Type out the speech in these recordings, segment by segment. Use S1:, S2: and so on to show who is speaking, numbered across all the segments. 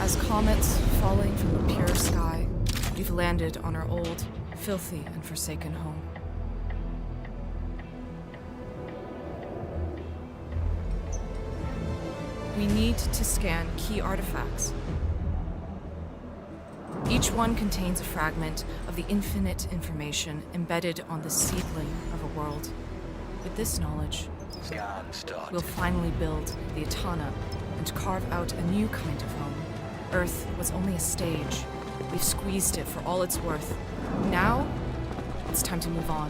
S1: As comets falling from a pure sky, we've landed on our old, filthy, and forsaken home. We need to scan key artifacts. Each one contains a fragment of the infinite information embedded on the seedling of a world. With this knowledge, we'll finally build the Etana and carve out a new kind of home. Earth was only a stage. We've squeezed it for all it's worth. Now, it's time to move on.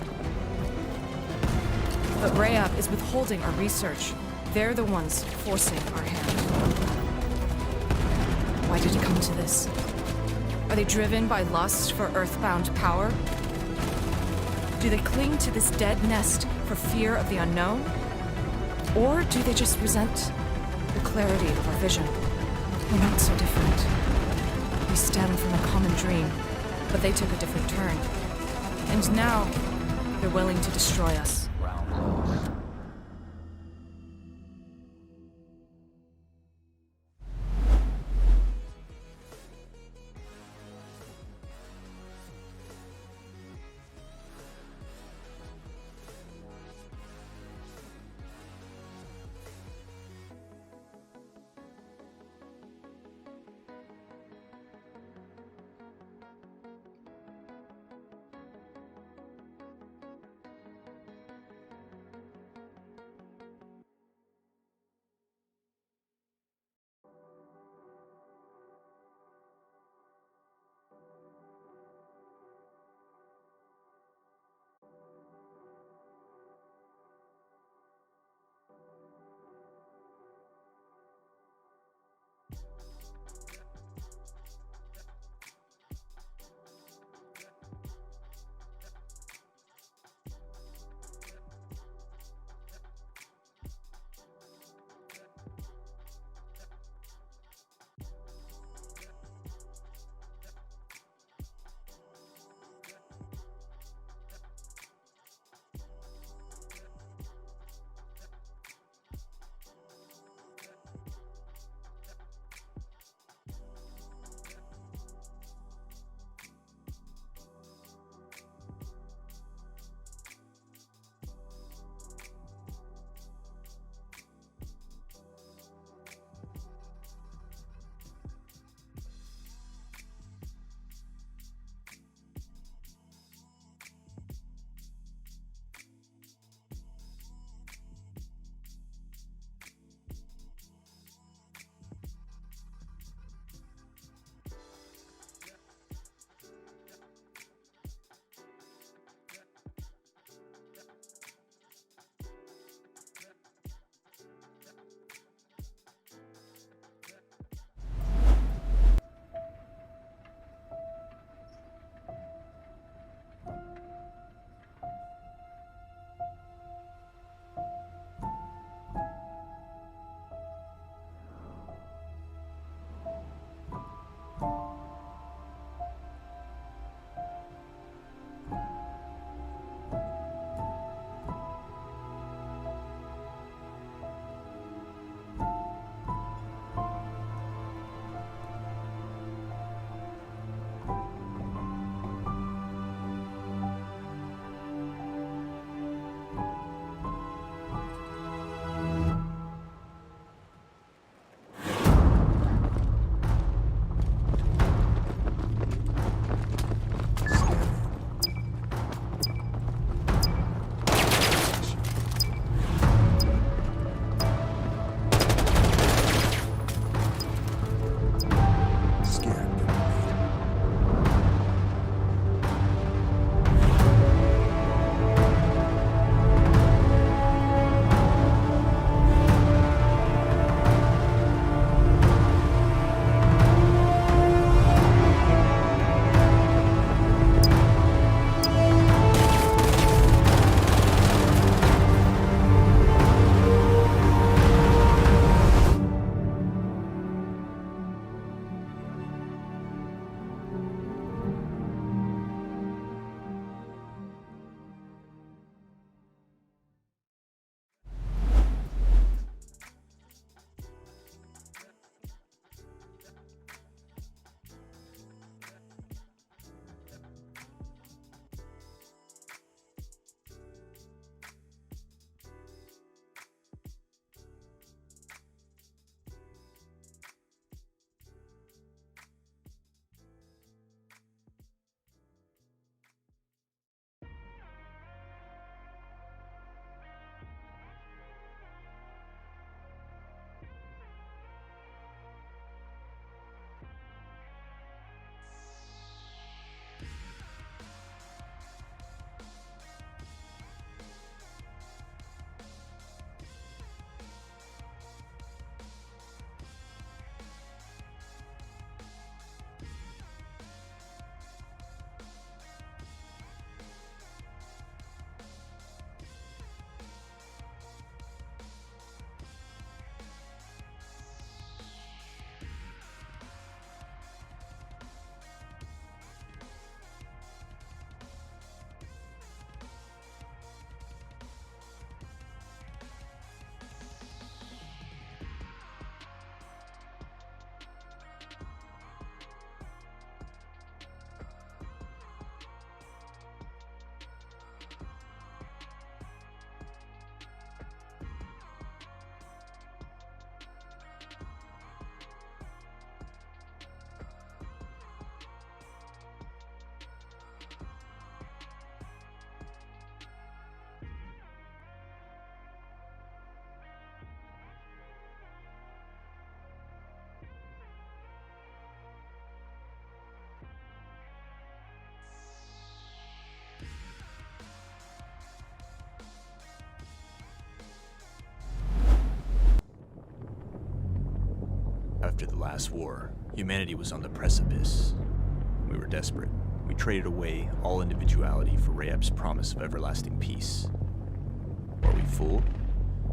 S1: But Rayab is withholding our research. They're the ones forcing our hand. Why did it come to this? Are they driven by lust for earthbound power? Do they cling to this dead nest for fear of the unknown? Or do they just resent the clarity of our vision? We're not so different. We stem from a common dream, but they took a different turn. And now, they're willing to destroy us.
S2: After the last war, humanity was on the precipice. We were desperate. We traded away all individuality for Rahab's promise of everlasting peace. Were we fooled?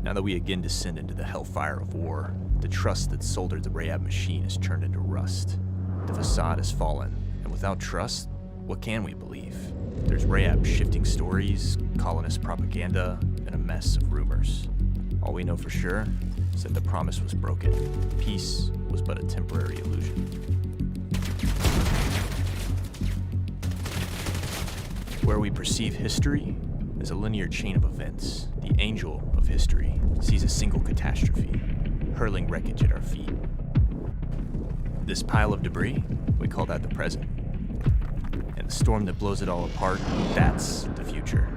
S2: Now that we again descend into the hellfire of war, the trust that soldered the Rahab machine has turned into rust. The facade has fallen, and without trust, what can we believe? There's Rahab shifting stories, colonist propaganda, and a mess of rumors. All we know for sure is that the promise was broken. Peace was but a temporary illusion. Where we perceive history as a linear chain of events, the angel of history sees a single catastrophe, hurling wreckage at our feet. This pile of debris, we call that the present. And the storm that blows it all apart, that's the future.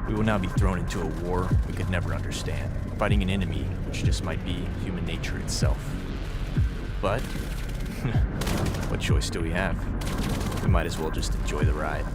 S2: We will now be thrown into a war we could never understand, fighting an enemy which just might be human nature itself. But, what choice do we have? We might as well just enjoy the ride.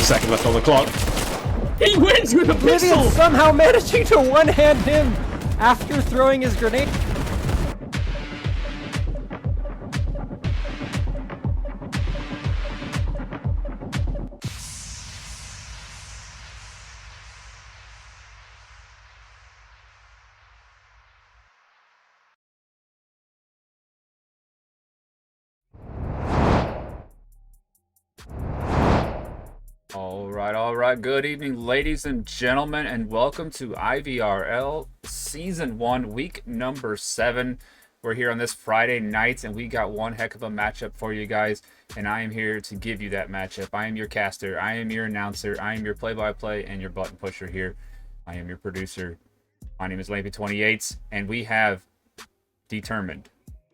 S3: Second left on the clock. He wins with a pistol!
S4: Vivian somehow managing to one-hand him after throwing his grenade.
S3: All right. Good evening, ladies and gentlemen, and welcome to IVRL Season 1, Week number 7. We're here on this Friday night, and we got one heck of a matchup for you guys, and I am here to give you that matchup. I am your caster, I am your announcer, I am your play-by-play, and your button pusher here. I am your producer. My name is Lampy28, and we have Determined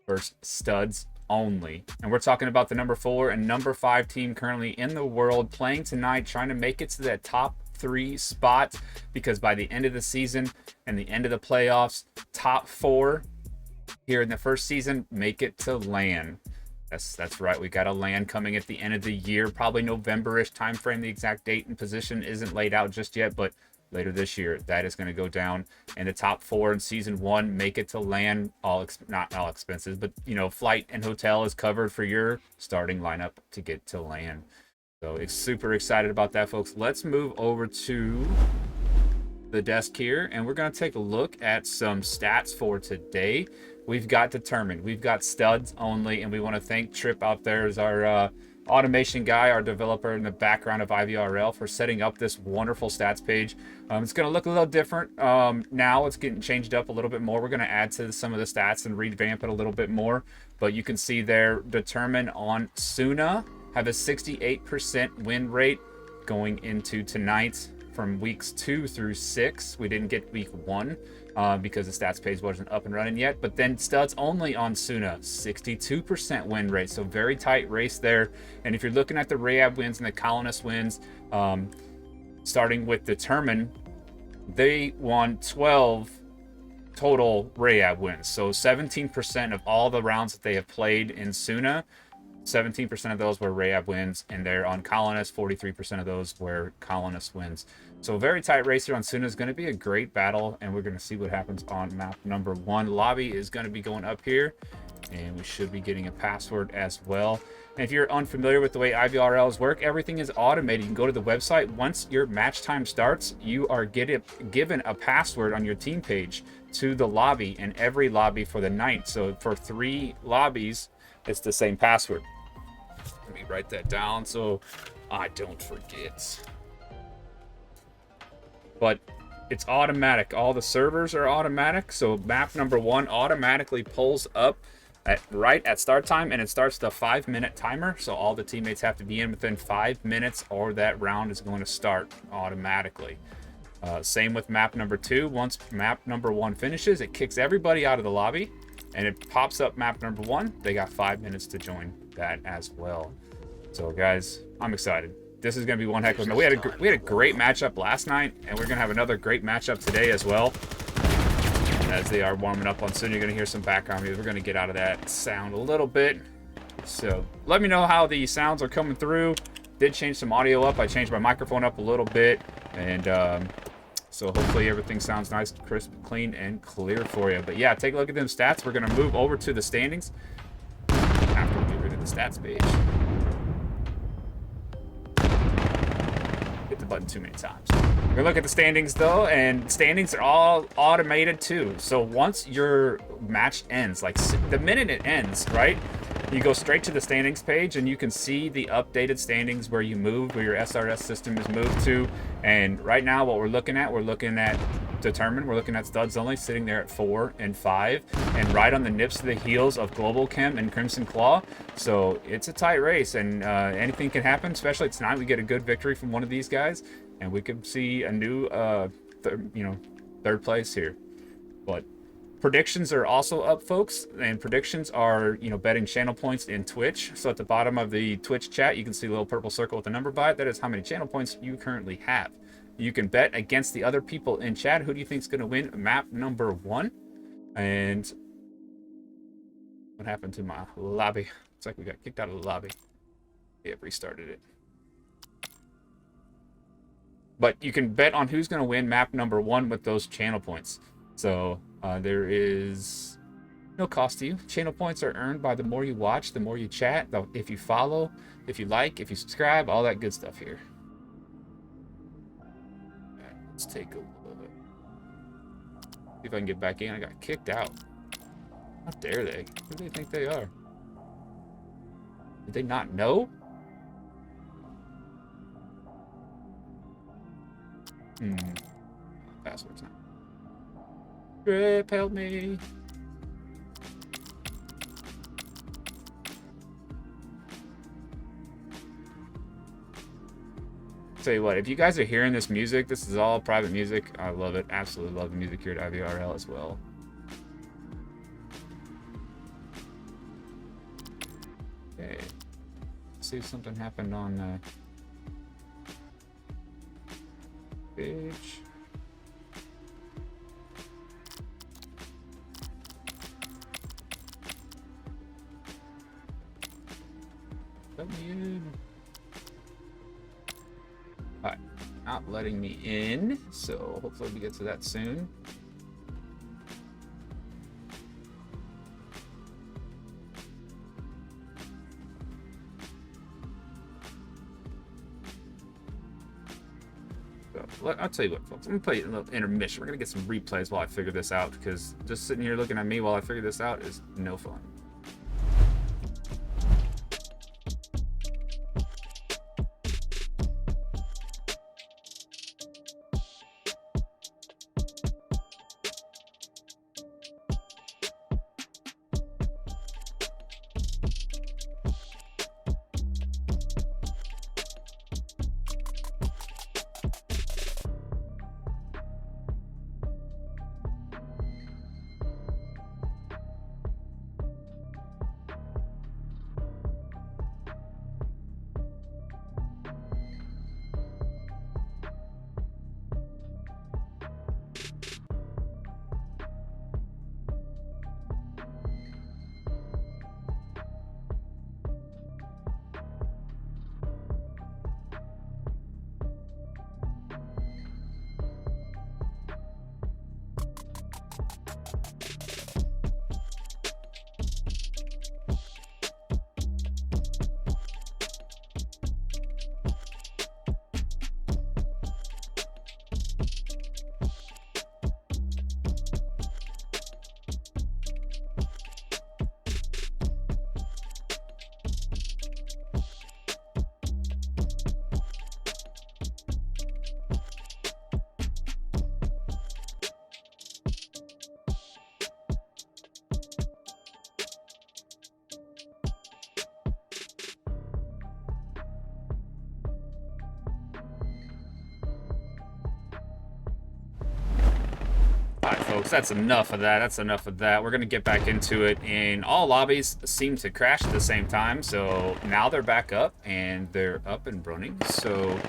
S3: versus Studs only, and we're talking about the number 4 and number 5 team currently in the world playing tonight, trying to make it to that top 3 spot, because by the end of the season and the end of the playoffs, top 4 here in the first season make it to LAN. That's right, we got a LAN coming at the end of the year, probably November-ish time frame. The exact date and position isn't laid out just yet, but later this year that is going to go down, and the top 4 in season 1 make it to LAN. Not all expenses, but flight and hotel is covered for your starting lineup to get to LAN. So it's super excited about that, folks. Let's move over to the desk here, and we're going to take a look at some stats for today. We've got Determined, we've got Studs only, and we want to thank Trip out there as our automation guy, our developer in the background of IVRL, for setting up this wonderful stats page. It's going to look a little different. Now it's getting changed up a little bit more. We're going to add to some of the stats and revamp it a little bit more. But you can see there, determine on Suna have a 68% win rate going into tonight from weeks 2 through 6. We didn't get week 1 because the stats page wasn't up and running yet. But then Studs only on Suna, 62% win rate. So very tight race there. And if you're looking at the Rayab wins and the Colonist wins, starting with Determine, they won 12 total Rayab wins. So 17% of all the rounds that they have played in Suna, 17% of those were Rayab wins, and they're on Colonist, 43% of those were Colonist wins. So very tight race here on Suna. Is going to be a great battle, and we're going to see what happens on map number 1. Lobby is going to be going up here, and we should be getting a password as well. And if you're unfamiliar with the way IVRLs work, everything is automated. You can go to the website. Once your match time starts, you are given a password on your team page to the lobby, and every lobby for the night. So for 3 lobbies, it's the same password. Let me write that down so I don't forget. But it's automatic. All the servers are automatic. So map number 1 automatically pulls up right at start time, and it starts the 5-minute timer. So all the teammates have to be in within 5 minutes, or that round is going to start automatically. Same with map number 2. Once map number 1 finishes, it kicks everybody out of the lobby, and it pops up map number 1. They got 5 minutes to join that as well. So guys, I'm excited. This is going to be one heck of a... We had a great matchup last night, and we're going to have another great matchup today as well. As they are warming up on Soon, you're going to hear some background music. We're going to get out of that sound a little bit. So let me know how the sounds are coming through. Did change some audio up. I changed my microphone up a little bit, and so hopefully everything sounds nice, crisp, clean, and clear for you. But yeah, take a look at them stats. We're going to move over to the standings after we get rid of the stats page. Hit the button too many times. We're going to look at the standings though, and standings are all automated too. So once your match ends, like the minute it ends, right? You go straight to the standings page, and you can see the updated standings where you moved, where your SRS system is moved to. And right now what we're looking at Determine. We're looking at Studs only, sitting there at 4 and 5, and right on the nips of the heels of Global Chem and Crimson Claw. So it's a tight race, and anything can happen, especially tonight. We get a good victory from one of these guys, and we could see a new third place here. But predictions are also up, folks, and predictions are, betting channel points in Twitch. So at the bottom of the Twitch chat, you can see a little purple circle with a number by it. That is how many channel points you currently have. You can bet against the other people in chat. Who do you think is going to win map number 1? And what happened to my lobby? It's like we got kicked out of the lobby. Yeah, restarted it. But you can bet on who's going to win map number 1 with those channel points. So there is no cost to you. Channel points are earned by the more you watch, the more you chat, if you follow, if you like, if you subscribe, all that good stuff here. Let's take a look. See if I can get back in. I got kicked out. How dare they? Who do they think they are? Did they not know? Password's not. Grip, help me. Tell you what, if you guys are hearing this music, this is all private music. I love it. Absolutely love the music here at IVRL as well. Okay. Let's see if something happened on page. Let me in. Alright, not letting me in, so hopefully we get to that soon. So, I'll tell you what, folks, I'm gonna play a little intermission. We're gonna get some replays while I figure this out, because just sitting here looking at me while I figure this out is no fun. folks, that's enough of that. That's enough of that. We're going to get back into it. And all lobbies seem to crash at the same time. So now they're back up and they're up and running. So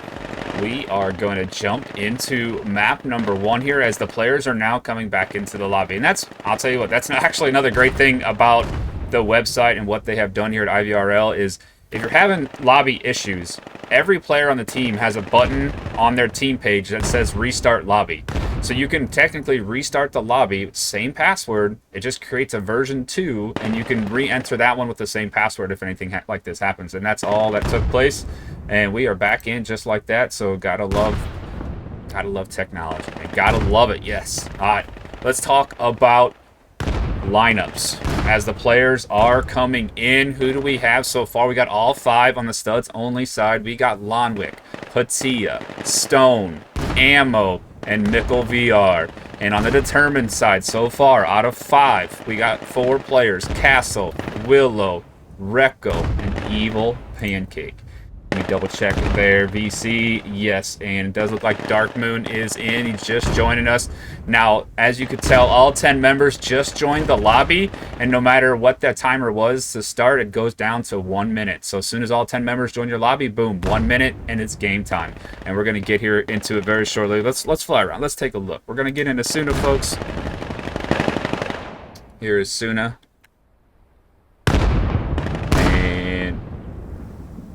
S3: we are going to jump into map number 1 here as the players are now coming back into the lobby. And that's, I'll tell you what, that's actually another great thing about the website and what they have done here at IVRL is if you're having lobby issues, every player on the team has a button on their team page that says restart lobby. So you can technically restart the lobby, same password, it just creates a version 2, and you can re-enter that one with the same password if anything like this happens. And that's all that took place. And we are back in just like that, so gotta love technology. And gotta love it, yes. All right, let's talk about lineups as the players are coming in. Who do we have so far? We got all 5 on the studs only side. We got Lonwick, Patia, Stone, Ammo, and Mickle VR. And on the determined side so far, out of 5, we got 4 players: Castle, Willow, Recco, and Evil Pancake. Let me double check there. VC, yes, and it does look like Dark Moon is in. He's just joining us. Now, as you could tell, all 10 members just joined the lobby, and no matter what that timer was to start, it goes down to 1 minute. So as soon as all 10 members join your lobby, boom, 1 minute, and it's game time. And we're going to get here into it very shortly. Let's fly around. Let's take a look. We're going to get into Suna, folks. Here is Suna.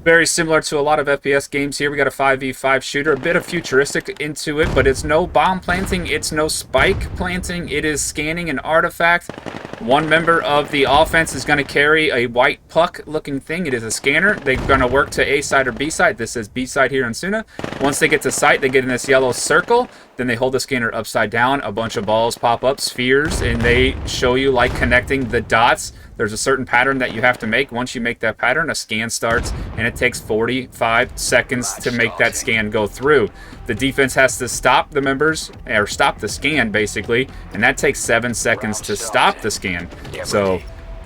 S3: Very similar to a lot of FPS games here. We got a 5v5 shooter, a bit of futuristic into it, but it's no bomb planting, it's no spike planting, it is scanning an artifact. One member of the offense is going to carry a white puck looking thing. It is a scanner. They're going to work to A side or B side. This is B side here in Suna. Once they get to site, they get in this yellow circle. Then they hold the scanner upside down. A bunch of balls pop up, spheres, and they show you like connecting the dots. There's a certain pattern that you have to make. Once you make that pattern, a scan starts, and it takes 45 seconds to make that scan go through. The defense has to stop the members, or stop the scan, basically, and that takes 7 seconds to stop the scan. So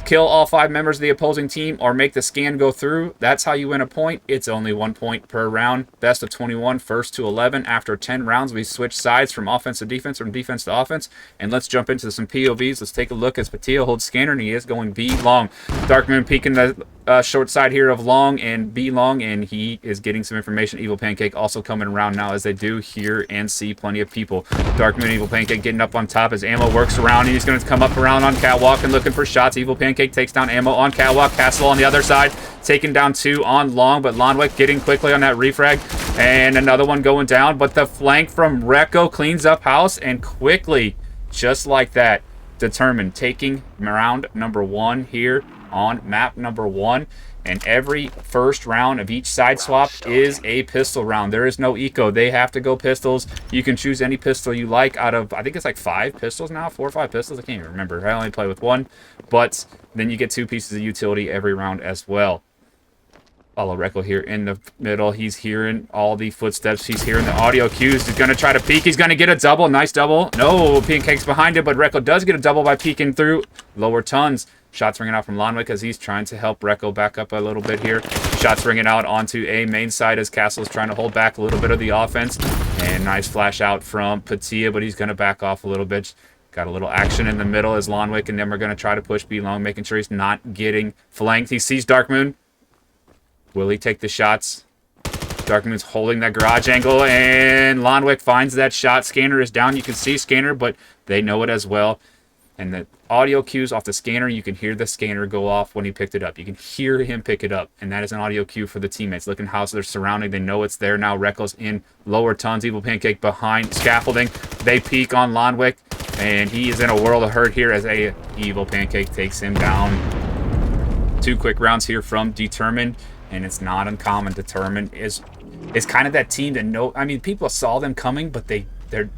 S3: kill all 5 members of the opposing team or make the scan go through. That's how you win a point. It's only 1 point per round. Best of 21, first to 11. After 10 rounds, we switch sides from offense to defense, from defense to offense. And let's jump into some POVs. Let's take a look as Patia holds scanner, and he is going B long. Dark Moon peeking the short side here of long and B long, and he is getting some information. Evil Pancake also coming around now, as they do hear and see plenty of people. Dark Moon, Evil Pancake getting up on top as Ammo works around. He's going to come up around on Catwalk and looking for shots. Evil Pancake takes down Ammo on Catwalk. Castle on the other side, taking down 2 on long, but Lonwick getting quickly on that refrag. And another one going down, but the flank from Recco cleans up house, and quickly, just like that, Determined taking round number 1 here on map number 1. And every first round of each side swap is a pistol round. There is no eco. They have to go pistols. You can choose any pistol you like out of, I think it's like 5 pistols now, 4 or 5 pistols. I can't even remember. I only play with 1. But then you get 2 pieces of utility every round as well. Follow Recco here in the middle. He's hearing all the footsteps. He's hearing the audio cues. He's going to try to peek. He's going to get a double. Nice double. No, Pancake's behind it, but Recco does get a double by peeking through. Lower tons. Shots ringing out from Lonwick as he's trying to help Recco back up a little bit here. Shots ringing out onto A main side as Castle's trying to hold back a little bit of the offense. And nice flash out from Patia, but he's going to back off a little bit. Got a little action in the middle as Lonwick, and then we're going to try to push B long, making sure he's not getting flanked. He sees Dark Moon. Will he take the shots? Dark Moon's holding that garage angle, and Lonwick finds that shot. Scanner is down. You can see Scanner, but they know it as well. And the audio cues off the scanner, you can hear the scanner go off when he picked it up. You can hear him pick it up, and that is an audio cue for the teammates. Looking how they're surrounding. They know it's there now. Recco's in lower tons. Evil Pancake behind scaffolding. They peek on Lonwick, and he is in a world of hurt here as a Evil Pancake takes him down. 2 quick rounds here from Determined. And it's not uncommon. Determined is kind of that team that I mean, people saw them coming, but they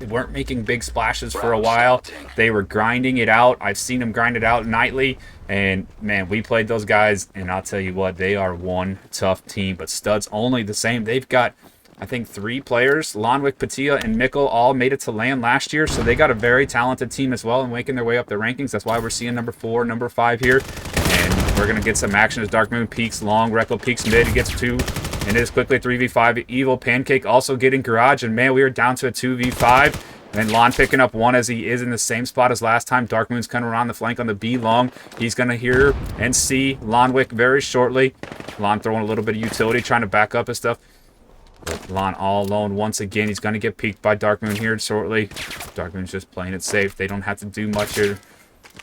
S3: weren't making big splashes for a while. They were grinding it out. I've seen them grind it out nightly. And, man, we played those guys, and I'll tell you what, they are one tough team. But Studs only the same. They've got, I think, 3 players. Lonwick, Patia, and Mickle all made it to LAN last year. So they got a very talented team as well and making their way up the rankings. That's why we're seeing number 4, number 5 here. And we're going to get some action as Dark Moon peeks long. Recco peeks mid. He gets 2. And it is quickly 3v5. Evil Pancake also getting garage. And, man, we are down to a 2v5. And Lon picking up one as he is in the same spot as last time. Dark Moon's coming around the flank on the B long. He's going to hear and see Lonwick very shortly. Lon throwing a little bit of utility, trying to back up his stuff. But Lon all alone once again. He's going to get peeked by Dark Moon here shortly. Dark Moon's just playing it safe. They don't have to do much here.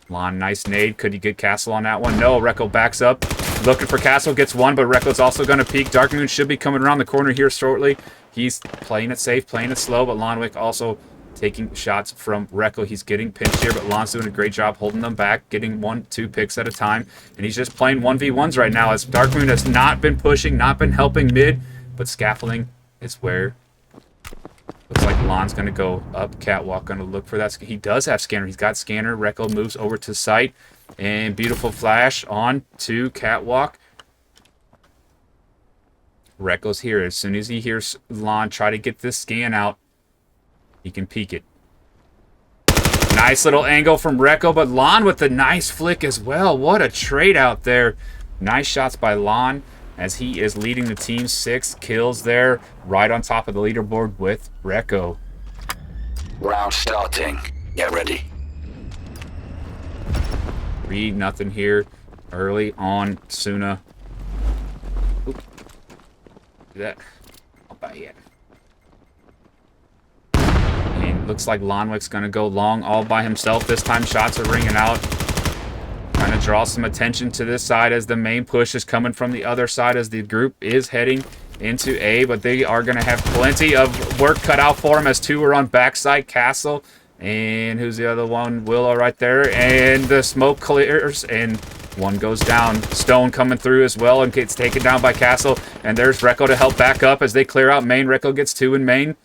S3: Lon, nice nade. Could he get Castle on that one? No, Rekko backs up. Looking for Castle, gets one, but Rekko's also going to peek. Dark Moon should be coming around the corner here shortly. He's playing it safe, playing it slow, but Lonwick also taking shots from Rekko. He's getting pinched here, but Lon's doing a great job holding them back, getting 1-2 picks at a time. And he's just playing 1v1s right now as Dark Moon has not been pushing, not been helping mid, but scaffolding is where... Looks like Lon's going to go up catwalk, going to look for that. He does have scanner. He's got scanner. Rekko moves over to site. And beautiful flash on to catwalk. Rekko's here. As soon as he hears Lon try to get this scan out, he can peek it. Nice little angle from Rekko, but Lon with the nice flick as well. What a trade out there. Nice shots by Lon as he is leading the team. 6 kills there, right on top of the leaderboard with Rekko.
S5: Round starting. Get ready.
S3: 3-0 here early on Suna. Oop. Do that. Not by yet. And looks like Lonwick's going to go long all by himself this time. Shots are ringing out. Trying to draw some attention to this side as the main push is coming from the other side as the group is heading into A. But they are going to have plenty of work cut out for them as 2 are on backside. Castle and who's the other one? Willow right there. And the smoke clears and 1 goes down. Stone coming through as well and gets taken down by Castle. And there's Rekko to help back up as they clear out main. Rekko gets 2 in main.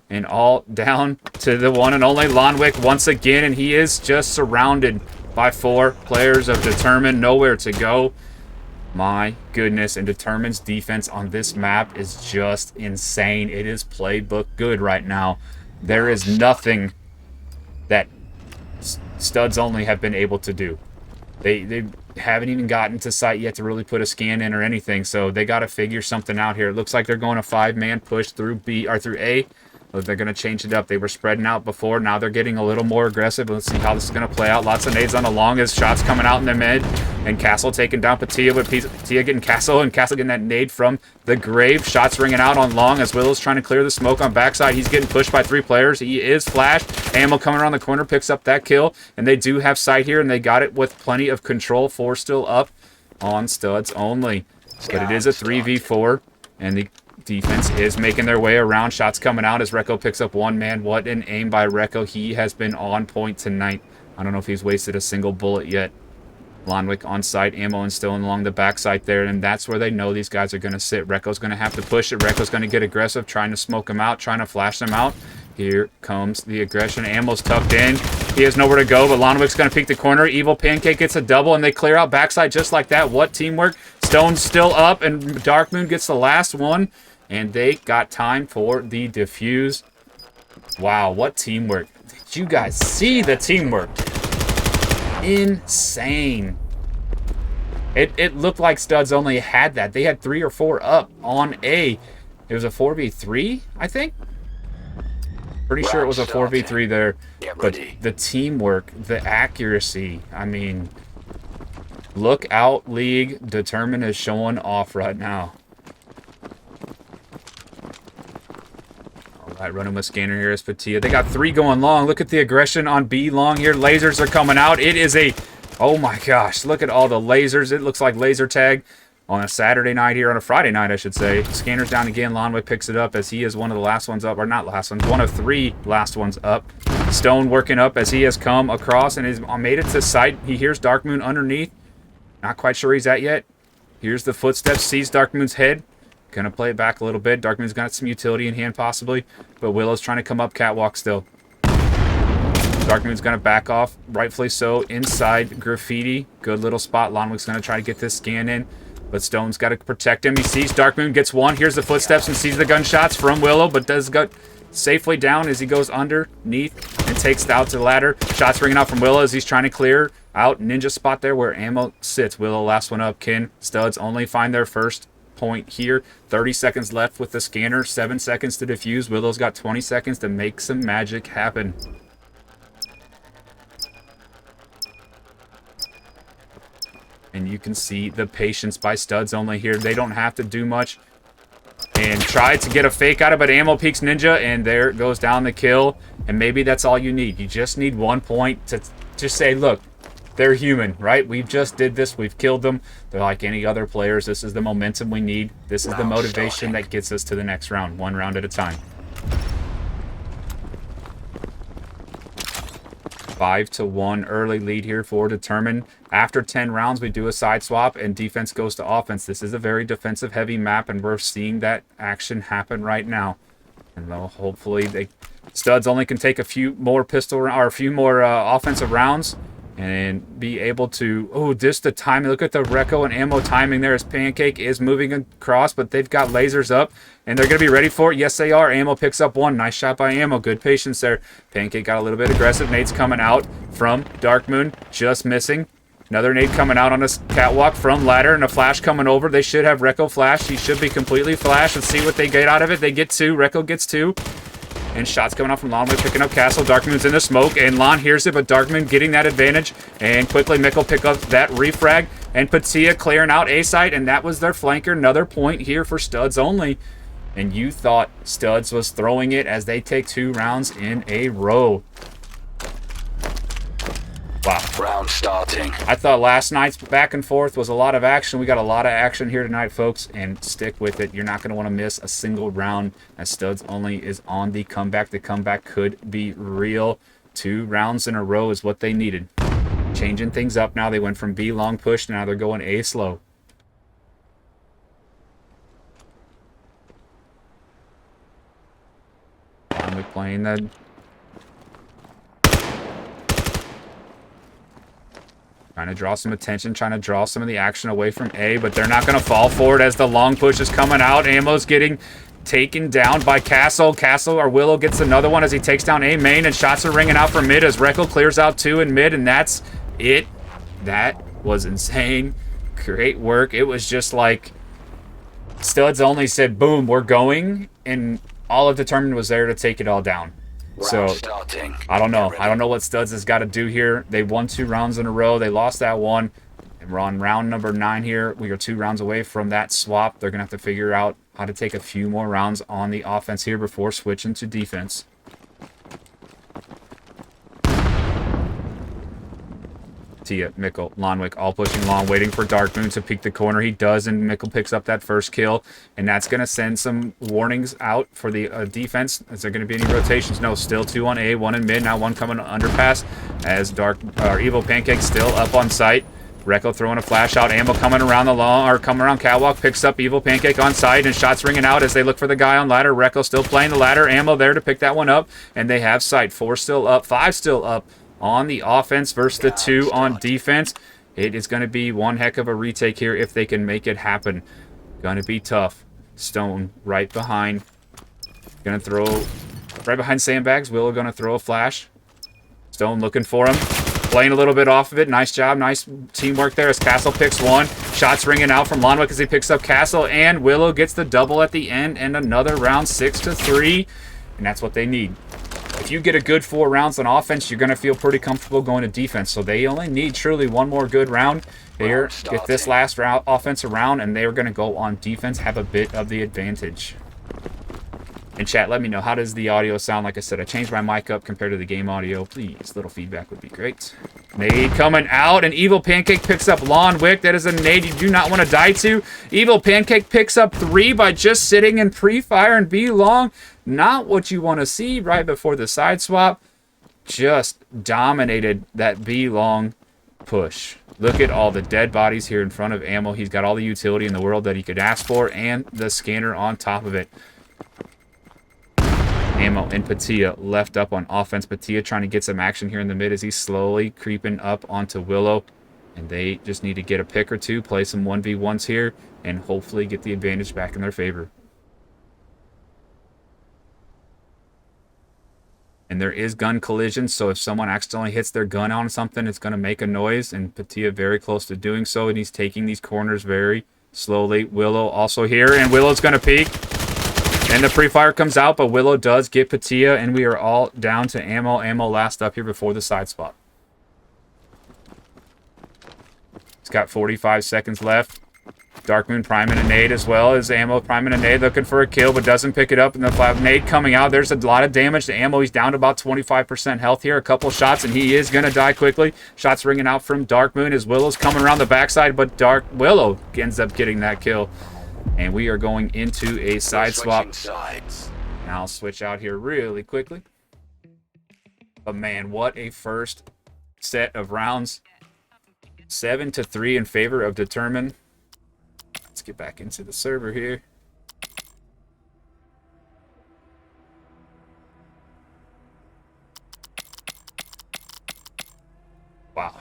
S3: And all down to the one and only Lonwick once again. And he is just surrounded by 4 players of Determined. Nowhere to go. My goodness. And Determined's defense on this map is just insane. It is playbook good right now. There is nothing that studs only have been able to do. They haven't even gotten to site yet to really put a scan in or anything. So they got to figure something out here. It looks like they're going a 5-man push through B or through A. They're going to change it up. They were spreading out before. Now they're getting a little more aggressive. Let's see how this is going to play out. Lots of nades on the long as shots coming out in the mid. And Castle taking down Patia, but Patia getting Castle, and Castle getting that nade from the grave. Shots ringing out on long as Willow's trying to clear the smoke on backside. He's getting pushed by 3 players. He is flashed. Ammo coming around the corner, picks up that kill. And they do have sight here, and they got it with plenty of control. 4 still up on studs only. But it is a 3v4, and the defense is making their way around. Shots coming out as Rekko picks up 1 man. What an aim by Rekko. He has been on point tonight. I don't know if he's wasted a single bullet yet. Lonwick on site, ammo and still along the backside there, and that's where they know these guys are going to sit. Rekko's going to have to push it. Rekko's going to get aggressive, trying to smoke them out, trying to flash them out. Here comes the aggression. Ammo's tucked in. He has nowhere to go, but Lonwick's going to peek the corner. Evil Pancake gets a double, and they clear out backside just like that. What teamwork. Stone's still up, and Dark Moon gets the last one. And they got time for the defuse. Wow, what teamwork. Did you guys see the teamwork? Insane. It looked like studs only had that. They had 3 or 4 up on A. It was a 4v3, I think? Pretty sure it was a 4v3 there. But the teamwork, the accuracy, I mean, look out, League. Determined is showing off right now. All right, running with scanner here is Patia. They got 3 going long. Look at the aggression on B long here. Lasers are coming out. It is a... Oh my gosh, look at all the lasers. It looks like laser tag on a Saturday night here, on a Friday night, I should say. Scanner's down again. Lonwick picks it up as he is one of the last ones up, or not last ones, one of 3 last ones up. Stone working up as he has come across and has made it to sight. He hears Dark Moon underneath. Not quite sure he's at yet. Here's the footsteps, sees Dark Moon's head. Gonna play it back a little bit. Dark Moon's got some utility in hand possibly, but Willow's trying to come up catwalk still. Dark Moon's gonna back off, rightfully so, inside Graffiti. Good little spot. Lonwick's gonna try to get this scan in, but Stone's got to protect him. He sees Dark Moon, gets 1. Here's the footsteps and sees the gunshots from Willow, but does go safely down as he goes underneath and takes out to the ladder. Shots ringing out from Willow as he's trying to clear out ninja spot there where ammo sits. Willow last one up. Can studs only find their first point here. 30 seconds left with the scanner, 7 seconds to defuse. Willow's got 20 seconds to make some magic happen. And you can see the patience by Studs only here. They don't have to do much. And tried to get a fake out of it. Ammo peeks Ninja, and there goes down the kill. And maybe that's all you need. You just need 1 point to just say, look, they're human, right? We've just did this. We've killed them. They're like any other players. This is the momentum we need. This is the motivation that gets us to the next round, 1 round at a time. 5-1 early lead here for Determined. After 10 rounds, we do a side swap and defense goes to offense. This is a very defensive heavy map, and we're seeing that action happen right now. And hopefully Studs only can take a few more offensive rounds and be able to, oh, just the timing. Look at the Reco and ammo timing there as Pancake is moving across, but they've got lasers up and they're going to be ready for it. Yes, they are. Ammo picks up 1. Nice shot by Ammo. Good patience there. Pancake got a little bit aggressive. Nade's coming out from Dark Moon, just missing. Another nade coming out on a catwalk from Ladder, and a flash coming over. They should have Reco flash. He should be completely flashed. Let's see what they get out of it. They get 2. Reco gets 2. And shots coming out from Lonway, picking up Castle. Darkmoon's in the smoke, and Lon hears it, but Darkmoon getting that advantage. And quickly, Mick pick up that refrag. And Patia clearing out A-site, and that was their flanker. Another point here for Studs only. And you thought Studs was throwing it as they take 2 rounds in a row. Wow.
S5: Round starting.
S3: I thought last night's back and forth was a lot of action. We got a lot of action here tonight, folks, and stick with it. You're not going to want to miss a single round as Studs only is on the comeback. The comeback could be real. 2 rounds in a row is what they needed. Changing things up now. They went from B long push, now they're going A slow. Finally playing the... Trying to draw some attention, trying to draw some of the action away from A, but they're not going to fall for it as the long push is coming out. Ammo's getting taken down by Castle. Willow gets another one as he takes down A main, and shots are ringing out from mid as Reco clears out 2 in mid, and that's it. That was insane. Great work. It was just like Studs only said, boom, we're going, and all of Determined was there to take it all down. So, I don't know. I don't know what Studs has got to do here. They won 2 rounds in a row. They lost that one. And we're on round number 9 here. We are 2 rounds away from that swap. They're going to have to figure out how to take a few more rounds on the offense here before switching to defense. Tia, Mickle, Lonwick, all pushing long, waiting for Dark Moon to peek the corner. He does, and Mickle picks up that first kill, and that's going to send some warnings out for the defense. Is there going to be any rotations? No, still 2 on A, 1 in mid, now 1 coming underpass as Evil Pancake still up on site. Reco throwing a flash out, Ammo coming around coming around catwalk, picks up Evil Pancake on site, and shots ringing out as they look for the guy on ladder. Reco still playing the ladder, Ammo there to pick that one up, and they have sight. 4 still up, 5 still up on the offense versus the 2 on defense. It is going to be one heck of a retake here if they can make it happen. Going to be tough. Stone right behind. Going to throw right behind Sandbags. Willow going to throw a flash. Stone looking for him. Playing a little bit off of it. Nice job. Nice teamwork there as Castle picks 1. Shots ringing out from Lonwick as he picks up Castle. And Willow gets the double at the end. And another round 6-3. And that's what they need. If you get a good 4 rounds on offense, you're going to feel pretty comfortable going to defense. So they only need truly 1 more good round here. Get this last round offensive round, and they're going to go on defense, have a bit of the advantage. In chat, let me know, how does the audio sound? Like I said, I changed my mic up compared to the game audio. Please, little feedback would be great. Nade coming out, and Evil Pancake picks up Lawn Wick. That is a nade you do not want to die to. Evil Pancake picks up 3 by just sitting in pre-fire and B long. Not what you want to see right before the side swap. Just dominated that B long push. Look at all the dead bodies here in front of Ammo. He's got all the utility in the world that he could ask for, and the scanner on top of it. Ammo and Patia left up on offense. Patia trying to get some action here in the mid as he's slowly creeping up onto Willow. And they just need to get a pick or 2, play some 1v1s here, and hopefully get the advantage back in their favor. And there is gun collision, so if someone accidentally hits their gun on something, it's going to make a noise. And Patia very close to doing so, and he's taking these corners very slowly. Willow also here, and Willow's going to peek. And the pre-fire comes out, but Willow does get Patia, and we are all down to ammo. Ammo last up here before the side swap. He's got 45 seconds left. Dark Moon priming a nade as well as ammo priming a nade, looking for a kill, but doesn't pick it up. And the nade coming out. There's a lot of damage to ammo. He's down to about 25% health here. A couple shots, and he is going to die quickly. Shots ringing out from Dark Moon as Willow's coming around the backside, but Willow ends up getting that kill. And we are going into a side swap. Now I'll switch out here really quickly. But man, what a first set of rounds. 7-3 in favor of Determined. Let's get back into the server here. Wow.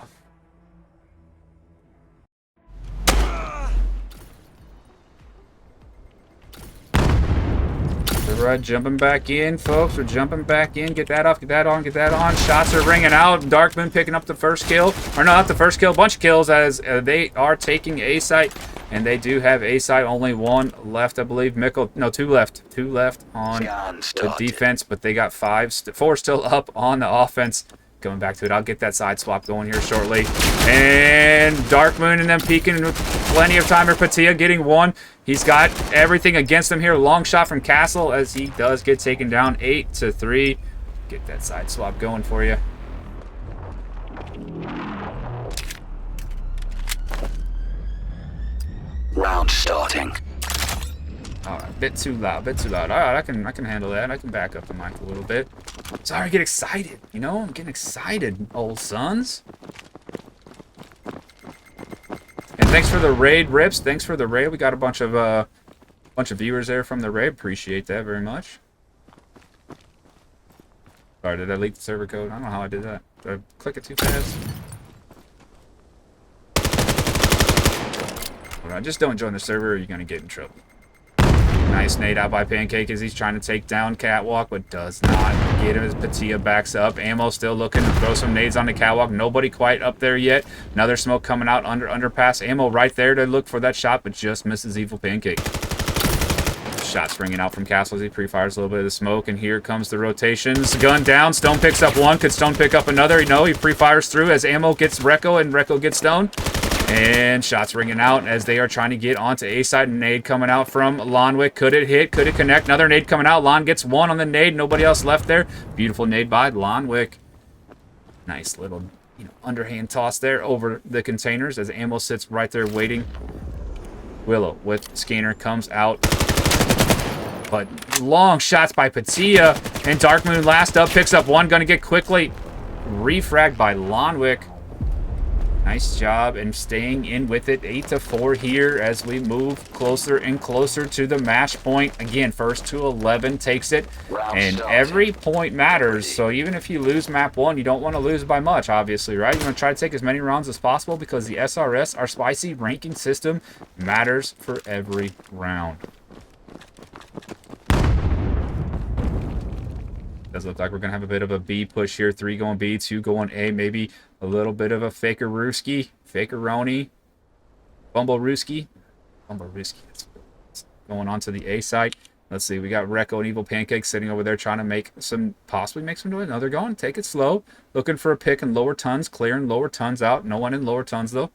S3: All right, jumping back in, folks. We're jumping back in. Get that off, get that on, get that on. Shots are ringing out. Darkman picking up the first kill. Or no, not the first kill. A bunch of kills as they are taking A site. And they do have A site. Only one left, I believe. Mickle, no, two left. Two left on the defense. But they got four still up on the offense. Going back to it. I'll get that side swap going here shortly. And Dark Moon and them peeking with plenty of time. Or Patia getting one. He's got everything against him here. Long shot from Castle as he does get taken down 8-3. Get that side swap going for you.
S5: Round starting.
S3: Alright, bit too loud, bit too loud. Alright, I can handle that. I can back up the mic a little bit. Sorry, I get excited. You know, I'm getting excited, old sons. And thanks for the raid, Rips. Thanks for the raid. We got a bunch of viewers there from the raid. Appreciate that very much. Sorry, did I leak the server code? I don't know how I did that. Did I click it too fast? Alright, just don't join the server or you're gonna get in trouble. Nice nade out by Pancake as he's trying to take down Catwalk, but does not get him as Patia backs up. Ammo still looking to throw some nades on the Catwalk. Nobody quite up there yet. Another smoke coming out under underpass. Ammo right there to look for that shot, but just misses Evil Pancake. Shots ringing out from Castle as he pre-fires a little bit of the smoke, and here comes the rotations. Gun down. Stone picks up one. Could Stone pick up another? No, he pre-fires through as Ammo gets Recco, and Recco gets Stone. And shots ringing out as they are trying to get onto A side. Nade coming out from Lonwick. Could it hit? Could it connect? Another nade coming out. Lon gets one on the nade. Nobody else left there. Beautiful nade by Lonwick. Nice little, underhand toss there over the containers as Ammo sits right there waiting. Willow with Scanner comes out. But long shots by Patia. And Dark Moon last up. Picks up one. Going to get quickly refragged by Lonwick. Nice job and staying in with it. 8-4 here as we move closer and closer to the match point. Again, first to 11 takes it. And every point matters. So even if you lose map 1, you don't want to lose by much, obviously, right? You want to try to take as many rounds as possible because the SRS, our spicy ranking system, matters for every round. Does look like we're going to have a bit of a B push here. 3 going B, 2 going A. Maybe a little bit of a fakerooski, fakeroni, bumblerooski. That's going on to the A side. Let's see. We got Recco and Evil Pancake sitting over there trying to possibly make some noise. No, they're going. Take it slow. Looking for a pick in lower tons. Clearing lower tons out. No one in lower tons, though.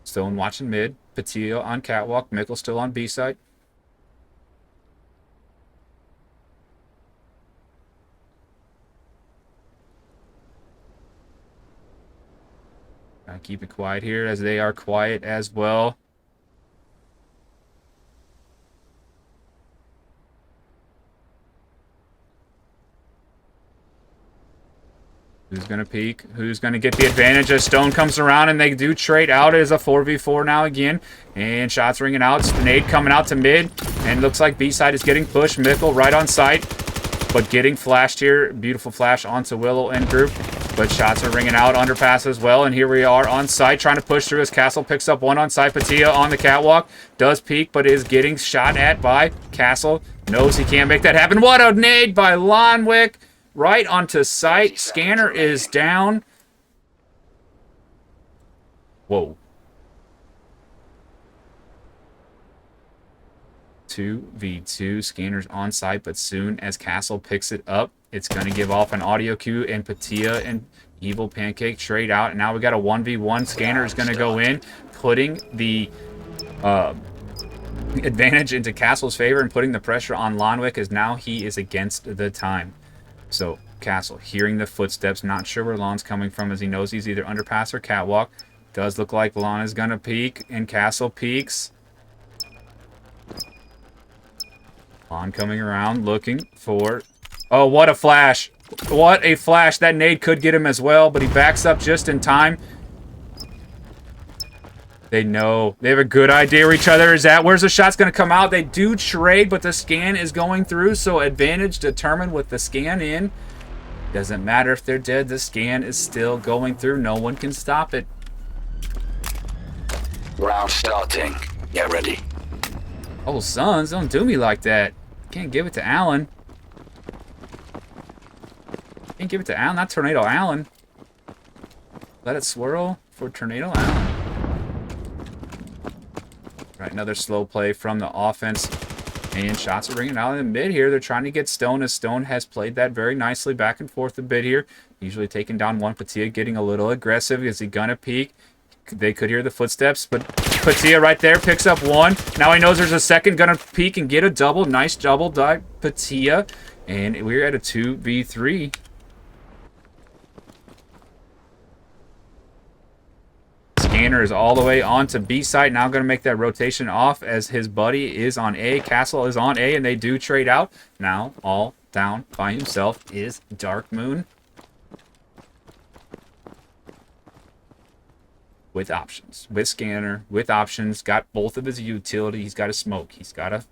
S3: Stone watching mid. Patia on Catwalk. Mickle still on B side. Keep it quiet here as they are quiet as well. Who's going to peek? Who's going to get the advantage as Stone comes around and they do trade out as a 4v4 now again. And shots ringing out. Nade coming out to mid. And looks like B-side is getting pushed. Mickle right on site. But getting flashed here. Beautiful flash onto Willow and group. But shots are ringing out, underpass as well, and here we are on site, trying to push through as Castle picks up one on site. Patia on the Catwalk, does peek, but is getting shot at by Castle. Knows he can't make that happen. What a nade by Lonwick, right onto site. Scanner is down. Whoa. 2v2. Scanners on site, but soon as Castle picks it up, it's going to give off an audio cue, and Patia and Evil Pancake trade out. And now we got a 1v1. Scanner is going to go in, putting the advantage into Castle's favor and putting the pressure on Lonwick, as now he is against the time. So Castle hearing the footsteps, not sure where Lon's coming from, as he knows he's either underpass or catwalk. Does look like Lon is going to peek, and Castle peeks. Lon coming around looking for... Oh, what a flash. What a flash. That nade could get him as well, but he backs up just in time. They know. They have a good idea where each other is at. Where's the shot's going to come out? They do trade, but the scan is going through, so advantage determined with the scan in. Doesn't matter if they're dead. The scan is still going through. No one can stop it.
S5: Round starting. Get ready.
S3: Oh, Sons, don't do me like that. Can't give it to Allen. Can't give it to Allen. Not Tornado Allen. Let it swirl for Tornado Allen. Right, another slow play from the offense. And shots are ringing out in the mid here. They're trying to get Stone, as Stone has played that very nicely back and forth a bit here. Usually taking down one. Patia getting a little aggressive. Is he gonna peek? They could hear the footsteps, but Patia right there picks up one. Now he knows there's a second, gonna peek and get a double. Nice double dive, Patia. And we're at a 2v3. Scanner is all the way onto B site. Now going to make that rotation off as his buddy is on A. Castle is on A, and they do trade out. Now all down by himself is Dark Moon. With options. With Scanner. With options. Got both of his utility. He's got a smoke. He's got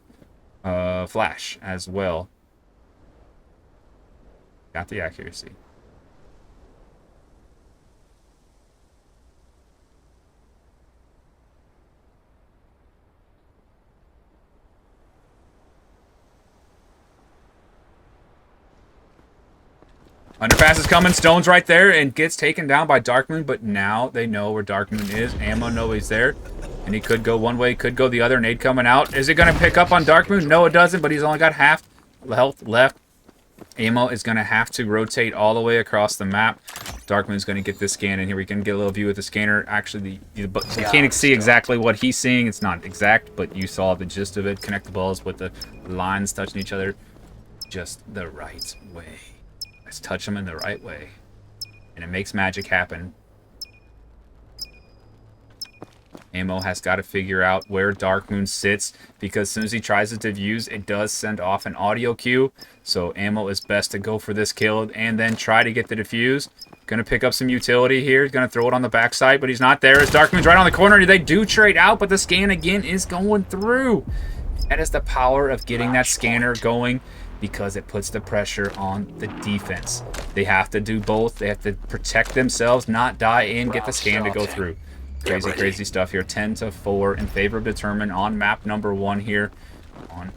S3: a flash as well. Got the accuracy. Underpass is coming. Stone's right there and gets taken down by Darkmoon, but now they know where Darkmoon is. Ammo know he's there, and he could go one way, could go the other. Nade coming out. Is it going to pick up on Darkmoon? No, it doesn't, but he's only got half health left. Ammo is going to have to rotate all the way across the map. Darkmoon's going to get this scan in here. We can get a little view of the scanner. Actually, you can't see exactly what he's seeing. It's not exact, but you saw the gist of it. Connect the balls with the lines touching each other just the right way. Let's touch them in the right way, and it makes magic happen. Ammo has got to figure out where Darkmoon sits, because as soon as he tries to defuse, it does send off an audio cue. So Ammo is best to go for this kill and then try to get the defuse. Gonna pick up some utility here. He's gonna throw it on the backside, but he's not there. As Darkmoon's right on the corner, they do trade out, but the scan again is going through. That is the power of getting that scanner going, because it puts the pressure on the defense. They have to do both. They have to protect themselves, not die in, get the scan to go through. Crazy, crazy stuff here. 10-4 in favor of Determine on map number 1 here on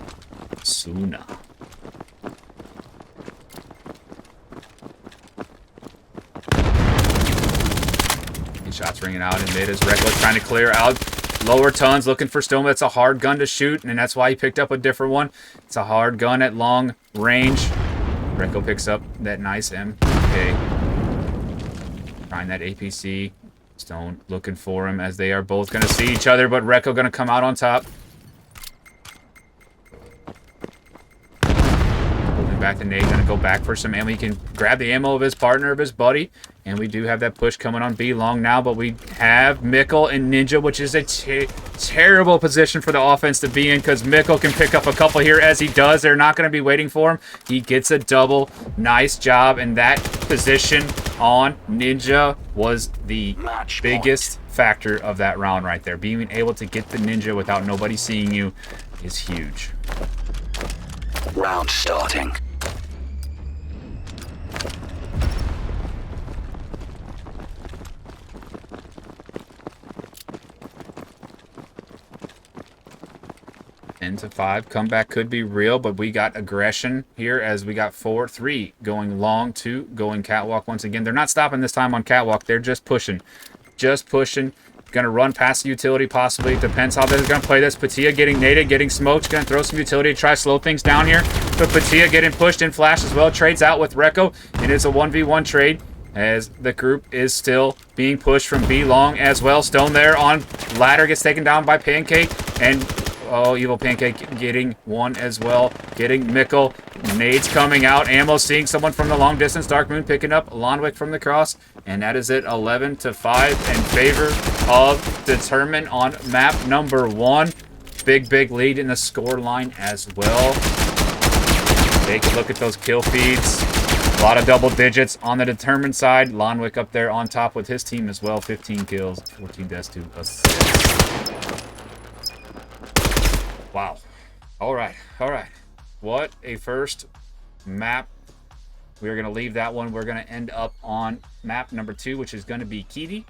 S3: Suna. Shots ringing out in mid as Reckless trying to clear out. Lower tons looking for Stone. That's a hard gun to shoot, and that's why he picked up a different one. It's a hard gun at long range. Recco picks up that nice MK. Trying that APC. Stone looking for him as they are both going to see each other, but Recco going to come out on top. Holding back the nade, going to go back for some ammo. He can grab the ammo of his partner, of his buddy. And we do have that push coming on B long now, but we have Mikkel and Ninja, which is a terrible position for the offense to be in, because Mikkel can pick up a couple here as he does. They're not going to be waiting for him. He gets a double. Nice job. And that position on Ninja was the biggest factor of that round right there. Being able to get the Ninja without nobody seeing you is huge.
S5: Round starting.
S3: To 5. Comeback could be real, but we got aggression here as we got 4-3 going long, 2 going catwalk once again. They're not stopping this time on catwalk. They're just pushing. Just pushing. Gonna run past the utility possibly. Depends how they're gonna play this. Patia getting naded, getting smoked. Gonna throw some utility to try to slow things down here. But Patia getting pushed in flash as well. Trades out with Recco. It is a 1v1 trade as the group is still being pushed from B long as well. Stone there on ladder gets taken down by Pancake. And oh, Evil Pancake getting one as well. Getting Mickle. Nades coming out. Ammo seeing someone from the long distance. Dark Moon picking up Lonwick from the cross. And that is it. 11-5 in favor of Determined on map number 1. Big lead in the score line as well. Take a look at those kill feeds. A lot of double digits on the Determined side. Lonwick up there on top with his team as well. 15 kills, 14 deaths, 2 assists. Wow. All right. What a first map. We're going to leave that one. We're going to end up on map number 2, which is going to be Kiwi.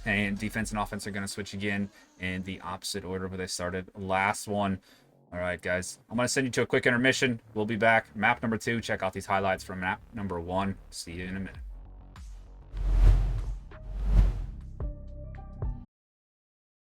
S3: And defense and offense are going to switch again in the opposite order where they started last one. All right, guys. I'm going to send you to a quick intermission. We'll be back. Map number 2. Check out these highlights from map number 1. See you in a minute.